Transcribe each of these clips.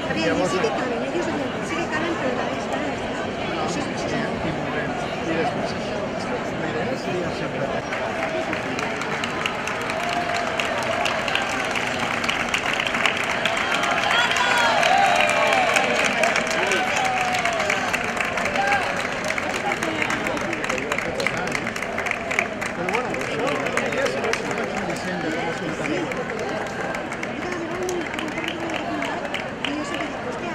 A veure, sí que caben, ells sí que caben, però la resta no. Això és I després això, la idea seria sempre... Però bueno, això, la idea seria que faig un disseny de com es muntaria. Y yo sé que digo, hostia,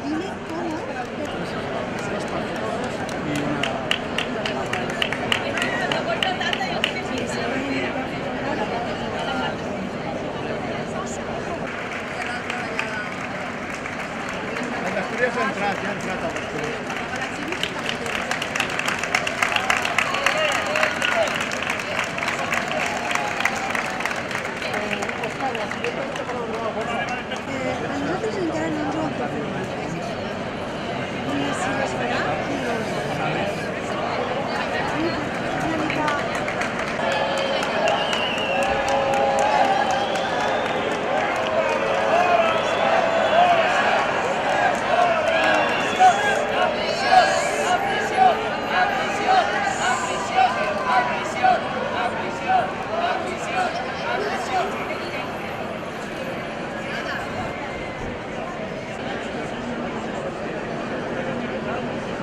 dime cómo. Tres partidos i una... El d'Astúries ja ha entrat a l'Astúries. A nosotros encara no ens ho han confirmat. Ni si es farà ni no es farà. Una mica...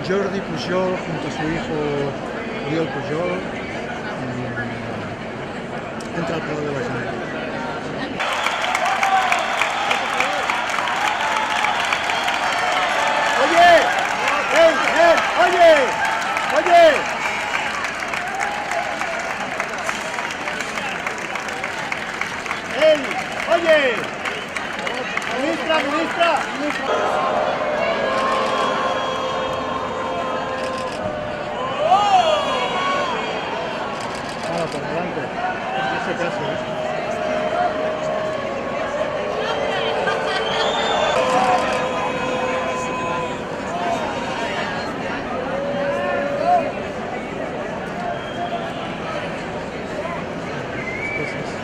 Jordi Pujol junto a su hijo Oriol Pujol entra al Palau de la Generalitat. ¡Oye! ¡Ey! ¡Ey! ¡Oye! ¡Oye! ¡Ey! ¡Oye! ¡Ministra! ¡Ministra! Ahora por delante, en ese caso, cosas.